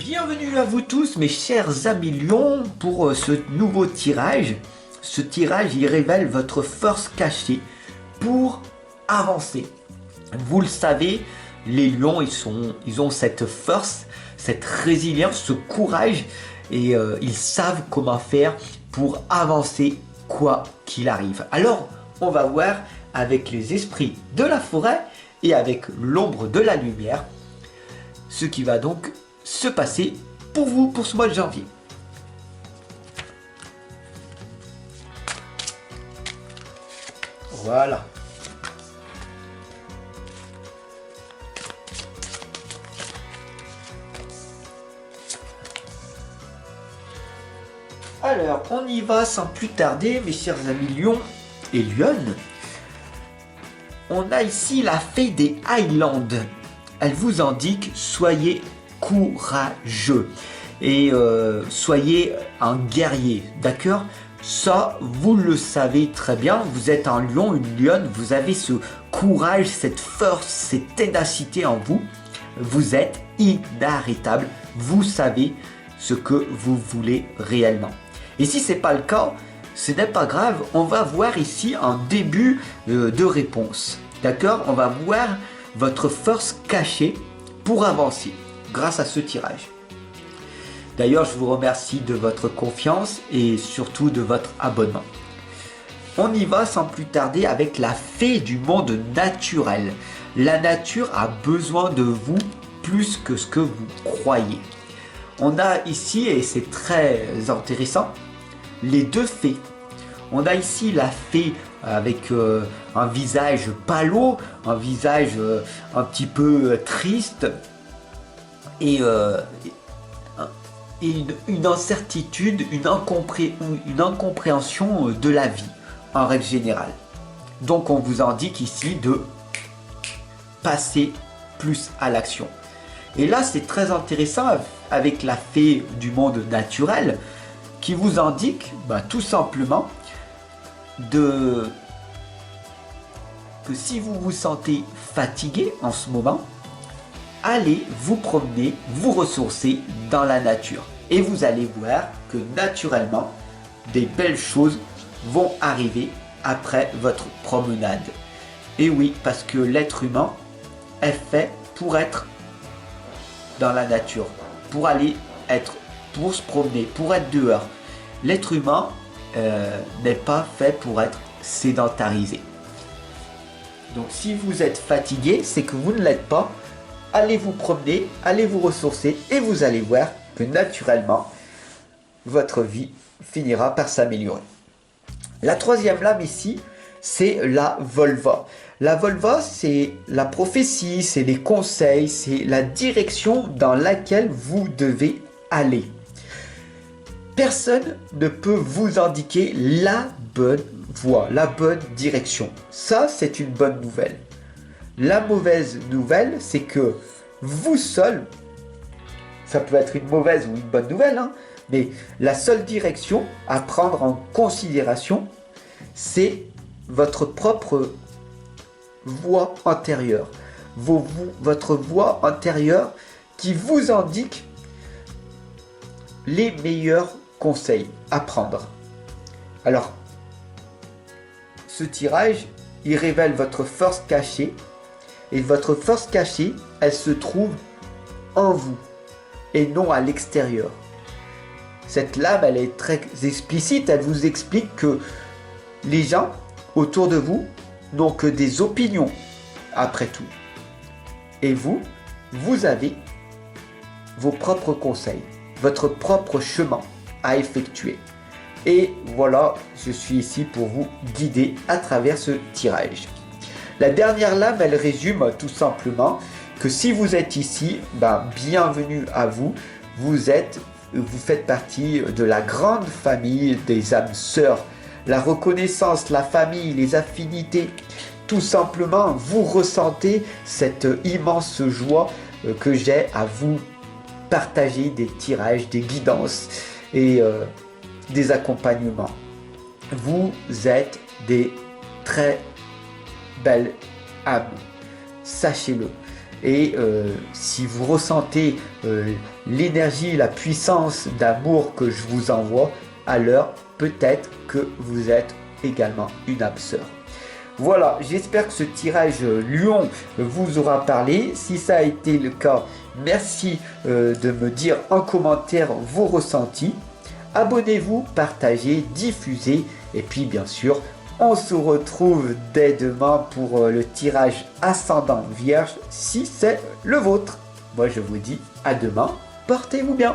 Bienvenue à vous tous mes chers amis lions pour ce nouveau tirage. Ce tirage il révèle votre force cachée pour avancer. Vous le savez, les lions ils ont cette force, cette résilience, ce courage et ils savent comment faire pour avancer quoi qu'il arrive. Alors on va voir avec les esprits de la forêt et avec l'ombre de la lumière ce qui va donc se passer pour vous pour ce mois de janvier. Voilà. Alors, on y va sans plus tarder, mes chers amis lions et lionnes. On a ici la fée des Highlands. Elle vous indique, soyez courageux et soyez un guerrier, d'accord? Ça, vous le savez très bien, vous êtes un lion, une lionne, vous avez ce courage, cette force, cette ténacité en vous. Vous êtes inarrêtable, vous savez ce que vous voulez réellement. Et si ce n'est pas le cas, ce n'est pas grave, on va voir ici un début de réponse. D'accord? On va voir votre force cachée pour avancer grâce à ce tirage. D'ailleurs, je vous remercie de votre confiance et surtout de votre abonnement. On y va sans plus tarder avec la fée du monde naturel. La nature a besoin de vous plus que ce que vous croyez. On a ici, et c'est très intéressant, les deux fées. On a ici la fée avec un visage pâle, un visage un petit peu triste et une incertitude, une incompréhension de la vie en règle générale. Donc on vous indique ici de passer plus à l'action. Et là c'est très intéressant avec la fée du monde naturel qui vous indique tout simplement que si vous vous sentez fatigué en ce moment, allez vous promener, vous ressourcer dans la nature. Et vous allez voir que naturellement, des belles choses vont arriver après votre promenade. Et oui, parce que l'être humain est fait pour être dans la nature, pour se promener, pour être dehors. L'être humain n'est pas fait pour être sédentarisé. Donc si vous êtes fatigué, c'est que vous ne l'êtes pas. Allez vous promener, allez vous ressourcer et vous allez voir que naturellement, votre vie finira par s'améliorer. La troisième lame ici, c'est la Volva. La Volva, c'est la prophétie, c'est les conseils, c'est la direction dans laquelle vous devez aller. Personne ne peut vous indiquer la bonne voie, la bonne direction. Ça, c'est une bonne nouvelle. La mauvaise nouvelle, c'est que vous seul, ça peut être une mauvaise ou une bonne nouvelle, mais la seule direction à prendre en considération, c'est votre propre voix intérieure. Votre voix intérieure qui vous indique les meilleurs conseils à prendre. Alors, ce tirage, il révèle votre force cachée. Et votre force cachée, elle se trouve en vous et non à l'extérieur. Cette lame, elle est très explicite. Elle vous explique que les gens autour de vous n'ont que des opinions après tout. Et vous, vous avez vos propres conseils, votre propre chemin à effectuer. Et voilà, je suis ici pour vous guider à travers ce tirage. La dernière lame, elle résume tout simplement que si vous êtes ici, bienvenue à vous. Vous faites partie de la grande famille des âmes sœurs. La reconnaissance, la famille, les affinités, tout simplement, vous ressentez cette immense joie que j'ai à vous partager des tirages, des guidances et des accompagnements. Vous êtes des très belle âme, sachez-le. Et si vous ressentez l'énergie, la puissance d'amour que je vous envoie, alors peut-être que vous êtes également une âme sœur. Voilà, j'espère que ce tirage Lion vous aura parlé. Si ça a été le cas, merci de me dire en commentaire vos ressentis. Abonnez-vous, partagez, diffusez. Et puis bien sûr, on se retrouve dès demain pour le tirage ascendant Vierge si c'est le vôtre. Moi je vous dis à demain, portez-vous bien.